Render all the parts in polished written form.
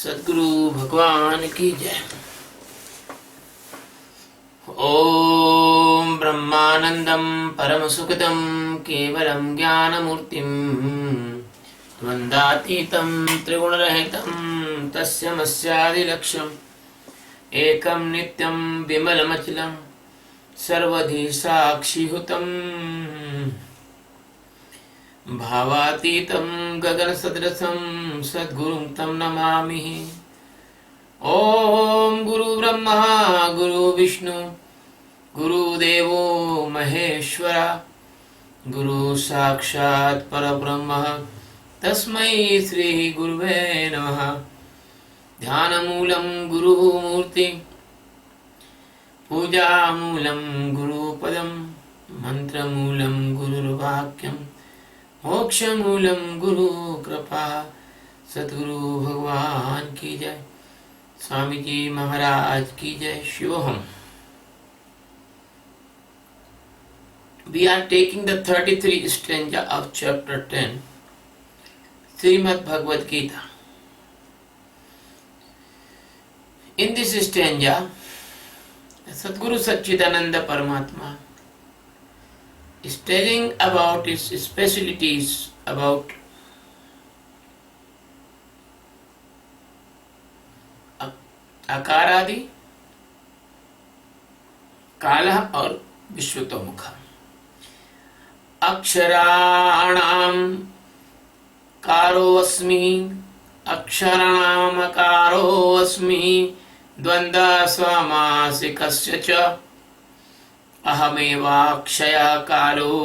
सद्गुरु भगवान की जय। ओम ब्रह्मानंदं परमसुखदं केवलं ज्ञानमूर्तिं द्वन्द्वातीतं त्रिगुणरहितं तस्यमस्यादिलक्ष्यम् एकं नित्यं विमलमखिलं सर्वधी साक्षिहुतं भावातीतं गगनसदृशं सद्गुरुं तं नमामि। ओम गुरु ब्रह्मा गुरु विष्णु गुरुदेवो महेश्वरा गुरु साक्षात् परब्रह्म तस्मै श्री गुरुवे नमः। ध्यानमूलं गुरुमूर्ति पूजामूलं गुरुपदं मंत्रमूलं गुरुर्वाक्यं मोक्षमूलं गुरु कृपा। सद्गुरु भगवान की जय। स्वामी जी महाराज की जय। शिवोहम। We are taking the 33 stanza of chapter 10 Srimad Bhagavad Geeta. In this stanza, Sadguru Satchidananda Paramatma is telling about its specialities about आकारादि, कालः और विश्वतोमुखः। अक्षराणां कारोऽस्मि अक्षराणां कारोऽस्मि द्वन्द्व समासिकस्य च अहमेवाक्षयः कालो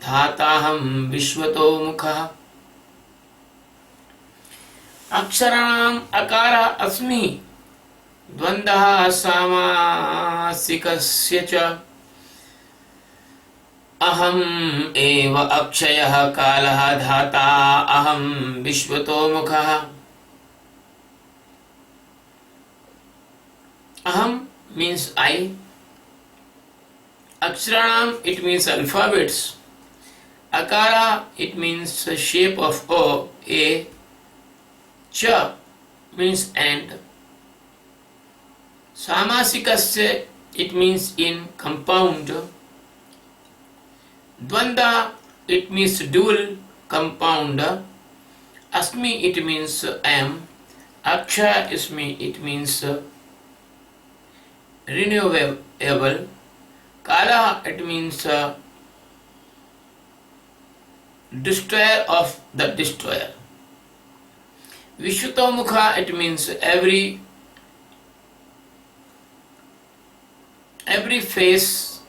धाताहं विश्वतोमुखः। अक्षराणाम् अकारः अस्मि द्वन्द्वः सामासिकस्य च अहम् एव अक्षयः कालः धाता अहं विश्वतोमुखः। अहम means I. Aksharanam, it means alphabets. Akara, it means the shape of O, A. Cha means and. Samasikasya, it means in compound. Dvanda, it means dual compound. Asmi, it means am. Aksha ismi, it means renewable. Kala, it means destroyer of the destroyer. Vishwatomukha, it means every face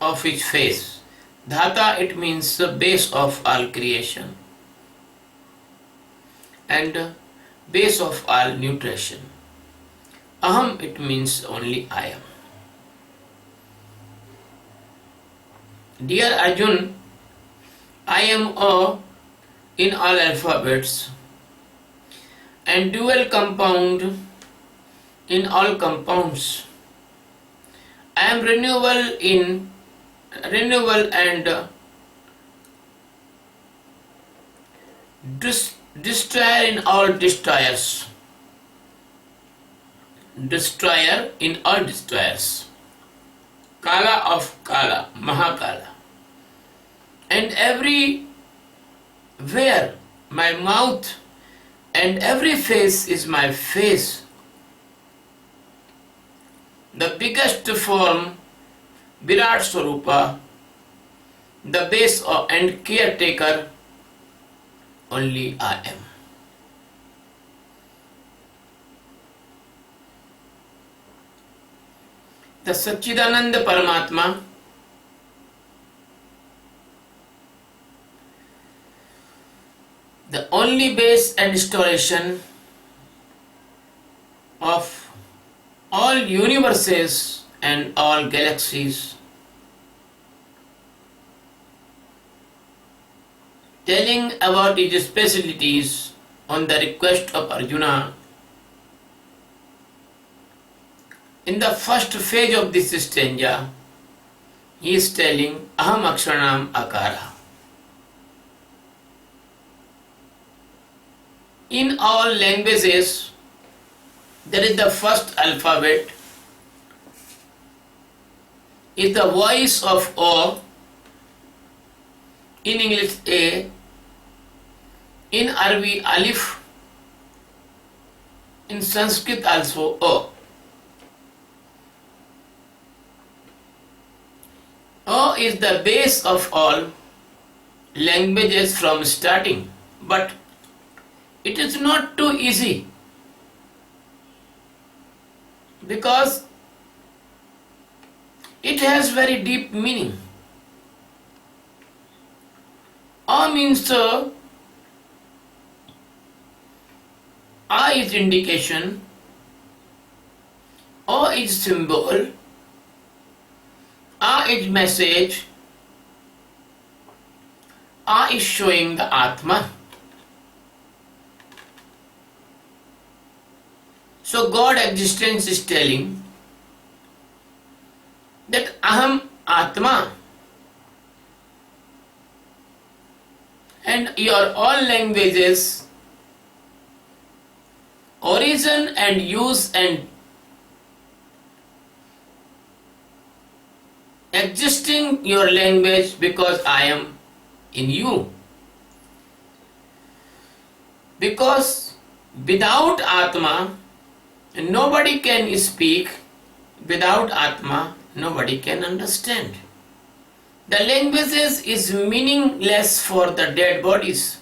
of its face. Dhata, it means the base of all creation and base of all nutrition. Aham, it means only I am. Dear Arjun, I am O in all alphabets and dual compound in all compounds. I am renewable and destroyer in all destroyers. Destroyer in all destroyers. Kala of Kala, Mahakala. And everywhere my mouth and every face is my face. The biggest form, Virat Swarupa, the base and caretaker, only I am. The Satchidananda Paramatma the only base and installation of all universes and all galaxies, telling about its specialties on the request of Arjuna. In the first phase of this stanza, he is telling Aham Aksharanam Akara. In all languages, That is the first alphabet. Is the voice of O. In English A. In Arabic Alif. In Sanskrit also O. O is the base of all languages from starting, but it is not too easy because it has very deep meaning. A means A is indication, A is symbol, A is message, A is showing the Atma. So God existence is telling that Aham Atma, and your all languages, origin and use and existing your language because I am in you. Because without Atma, nobody can speak. Without Atma, nobody can understand. The languages is meaningless for the dead bodies.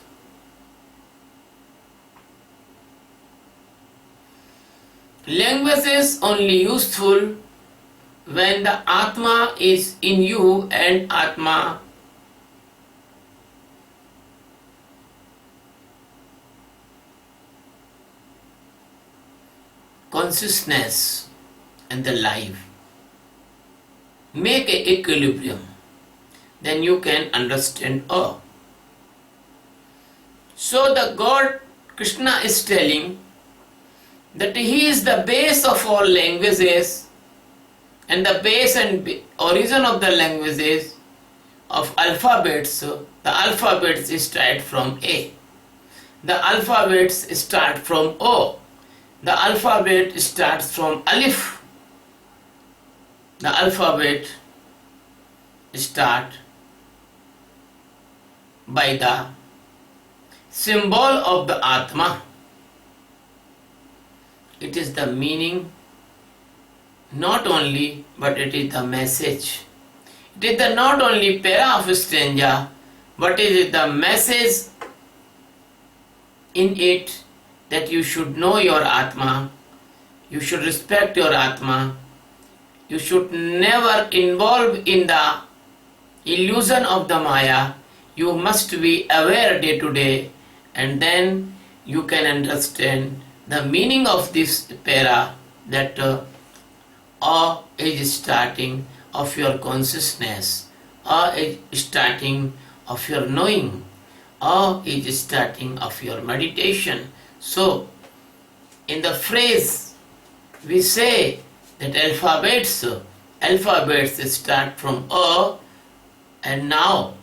Language is only useful when the Atma is in you and Atma consciousness and the life make a equilibrium, then you can understand all. So the God Krishna is telling that He is the base of all languages, and the base and origin of the languages of alphabets. The alphabets start from A. The alphabets start from O. The alphabet starts from Alif. The alphabet start by the symbol of the Atma. It is the meaning not only, but it is the message. It is the not only para of stanza, but it is the message in it that you should know your Atma, you should respect your Atma, you should never involve in the illusion of the Maya. You must be aware day to day, and then you can understand the meaning of this para, that A is starting of your consciousness, A is starting of your knowing, A is starting of your meditation. So, in the phrase we say that alphabets start from A, and now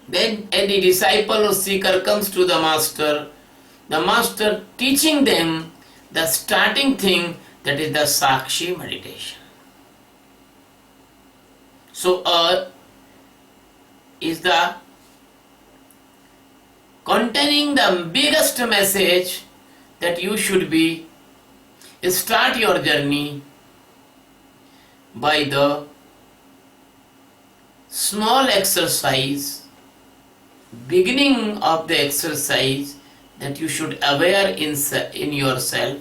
when any disciple or seeker comes to the master teaching them the starting thing, that is the Sakshi meditation. So A is the containing the biggest message that you should be start your journey by the small exercise, beginning of the exercise that you should aware in yourself.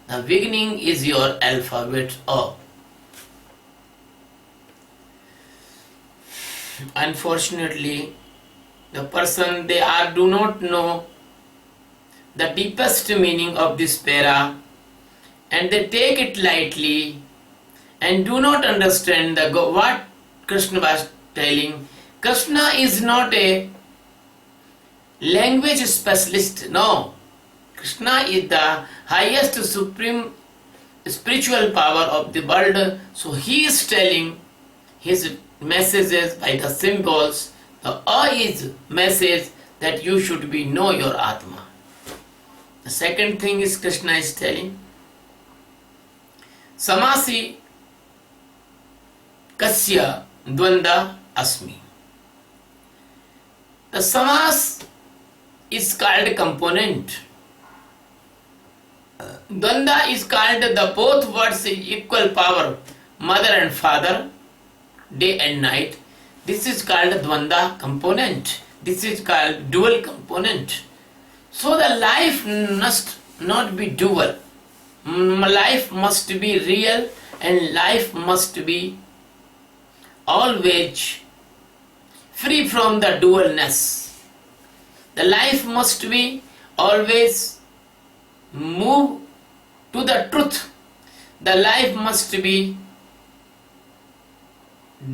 The beginning is your alphabet A. Unfortunately, the person do not know the deepest meaning of this para, and they take it lightly and do not understand what Krishna was telling. Krishna is not a language specialist. No. Krishna is the highest supreme spiritual power of the world. So he is telling his messages by the symbols. The A is message that you should be know your Atma. The second thing is Krishna is telling samasi kasya dvanda asmi. The samas is called component. Dvanda is called the both words is equal power, mother and father, day and night. This is called dvanda component. This is called dual component. So the life must not be dual. Life must be real and life must be always free from the dualness. The life must be always move to the truth. The life must be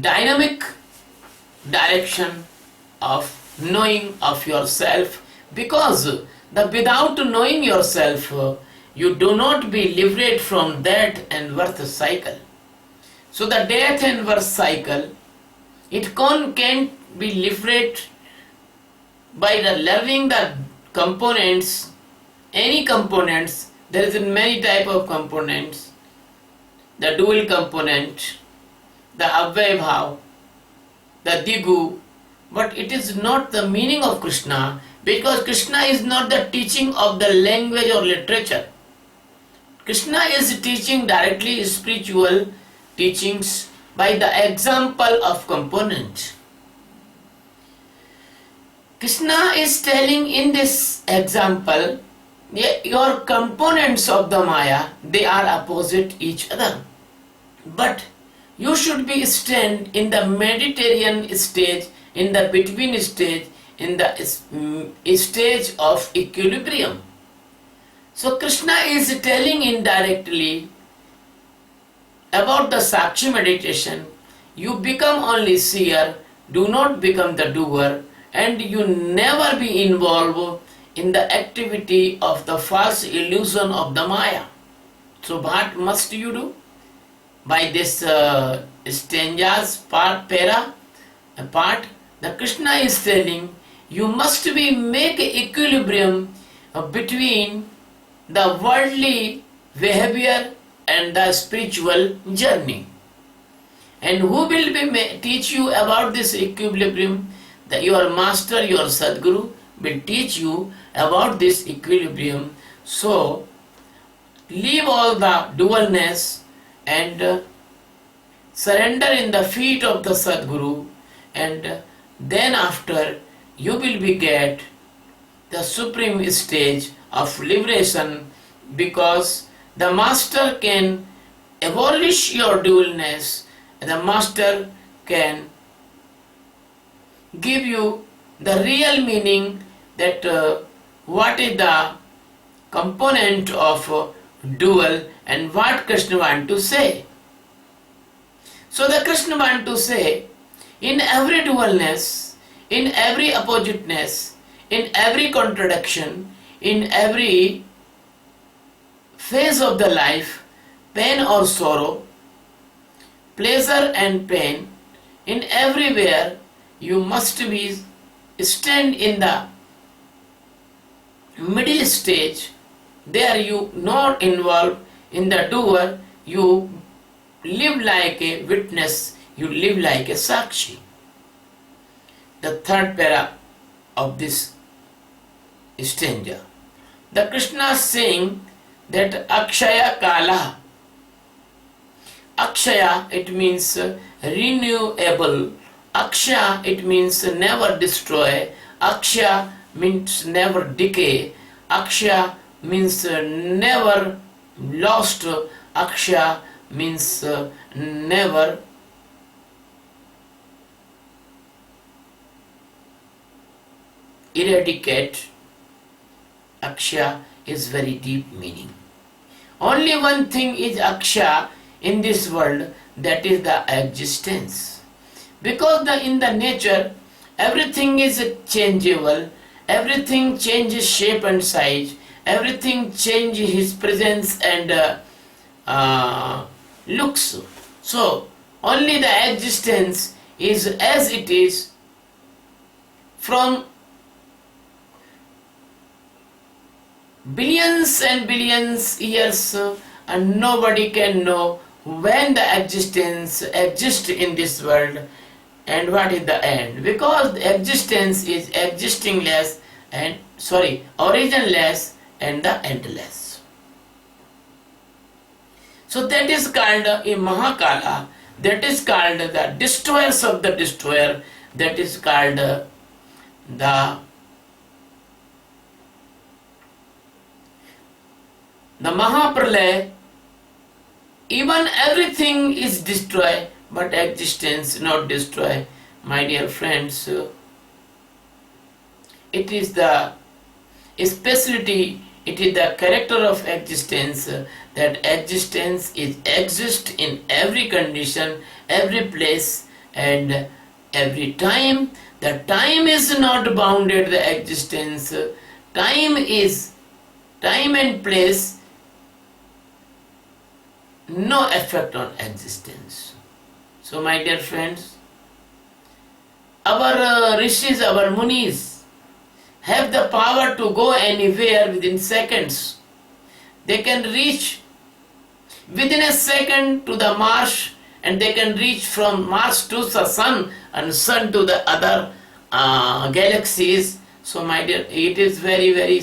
dynamic direction of knowing of yourself, because without knowing yourself you do not be liberated from death and birth cycle. So the death and birth cycle, it can't be liberated by the learning the components, any components. There is many type of components, the dual component, the avay bhav, the digu, but it is not the meaning of Krishna, because Krishna is not the teaching of the language or literature. Krishna is teaching directly spiritual teachings by the example of component. Krishna is telling in this example, your components of the Maya, they are opposite each other, but you should be stand in the Mediterranean stage, in the between stage, in the stage of equilibrium. So Krishna is telling indirectly about the Sakshi meditation. You become only seer, do not become the doer, and you never be involved in the activity of the false illusion of the Maya. So what must you do? By this stanzas part, the Krishna is telling you must be make equilibrium between the worldly behavior and the spiritual journey. And who will be teach you about this equilibrium? Your master, your Sadguru will teach you about this equilibrium. So leave all the dualness and surrender in the feet of the Sadguru, and then after you will be get the supreme stage of liberation, because the master can abolish your dualness, the master can give you the real meaning that what is the component of dual and what Krishna want to say. So the Krishna want to say, in every dualness, in every oppositeness, in every contradiction, in every phase of the life, pain or sorrow, pleasure and pain, in everywhere you must be stand in the middle stage. There you not involved in the doer, you live like a witness, you live like a sakshi. The third para of this stanza, the Krishna saying that Akshaya Kala. Akshaya, it means renewable. Akshaya, it means never destroy. Akshaya means never decay. Akshaya means never lost. Akshaya means never eradicate. Akshaya is very deep meaning. Only one thing is Akshaya in this world, that is the existence. Because in the nature, everything is changeable, everything changes shape and size, everything changes his presence and looks. So, only the existence is as it is from billions and billions years and nobody can know when the existence exists in this world and what is the end, because the existence is existingless and originless and the endless. So that is called a Mahakala, that is called the destroyers of the destroyer, that is called the Mahapralaya. Even everything is destroyed, but existence not destroyed. My dear friends, it is the speciality, it is the character of existence, that existence is exist in every condition, every place and every time. The time is not bounded, the existence. Time and place, no effect on existence. So my dear friends, our rishis, our munis have the power to go anywhere within seconds. They can reach within a second to the Mars, and they can reach from Mars to the Sun and Sun to the other galaxies. So my dear, it is very, very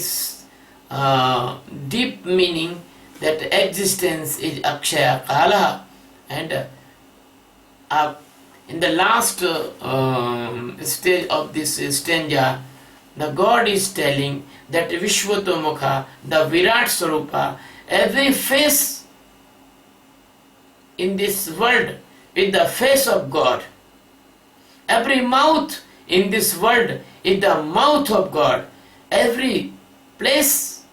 deep meaning that existence is Akshaya Kala, and in the last stage of this stanza, the God is telling that Vishwatomukha, the Virat Swarupa, every face in this world is the face of God. Every mouth in this world is the mouth of God. Every place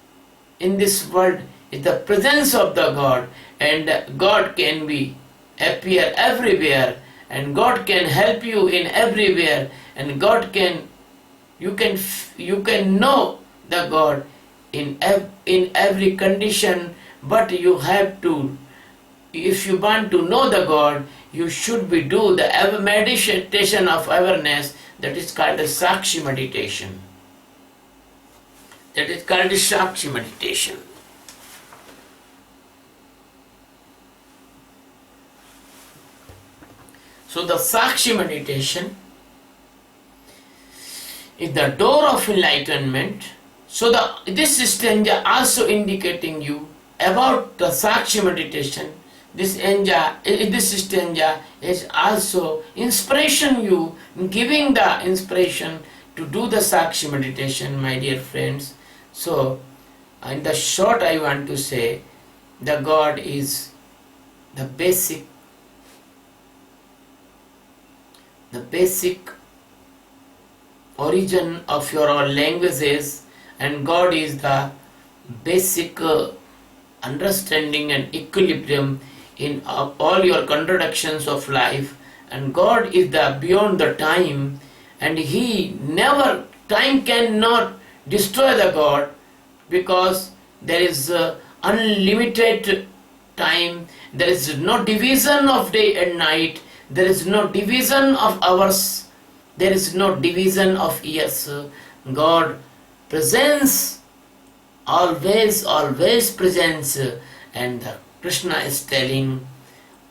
in this world is the presence of the God, and God can appear everywhere, and God can help you in everywhere, and God can you can know the God in every condition. But you have to, if you want to know the God, you should do the meditation of awareness, that is called the Sakshi meditation. That is called the Sakshi meditation. So the Sakshi meditation is the door of enlightenment. So this stanza also indicating you about the Sakshi meditation. This stanza is also inspiration you, giving the inspiration to do the Sakshi meditation, my dear friends. So in the short, I want to say the God is the basic origin of your all languages, and God is the basic understanding and equilibrium in all your contradictions of life. And God is the beyond the time, and time cannot destroy the God, because there is unlimited time. There is no division of day and night. There is no division of hours. There is no division of years. God presents, always presents, and Krishna is telling,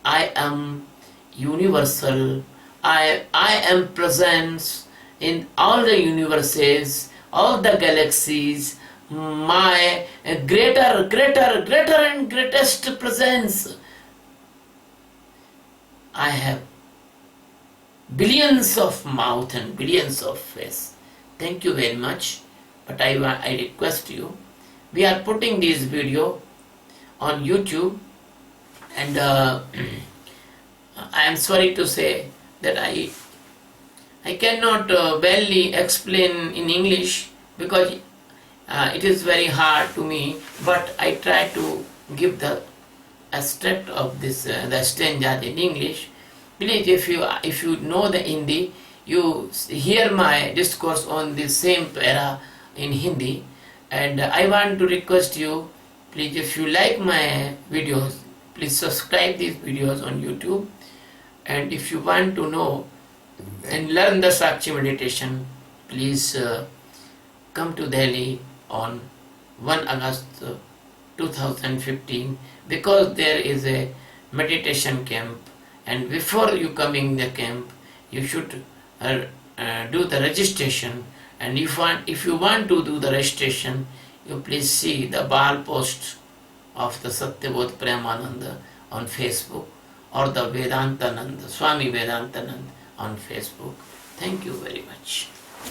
I am universal. I am presence in all the universes, all the galaxies. My greater and greatest presence. I have billions of mouth and billions of face. Thank you very much. But I request you, we are putting this video on YouTube, and I am sorry to say that I cannot barely explain in English, because it is very hard to me, but I try to give the abstract of this the stanza in English. Please, if you know the Hindi, you hear my discourse on the same para in Hindi. And I want to request you, please, if you like my videos, please subscribe these videos on YouTube. And if you want to know and learn the Sakshi meditation, please come to Delhi on 1 August 2015, because there is a meditation camp, and before you coming the camp you should do the registration. And if you want to do the registration, you please see the ball post of the Satyabodh Premananda on Facebook, or the Vedantanand, Swami Vedantanand on Facebook. Thank you very much.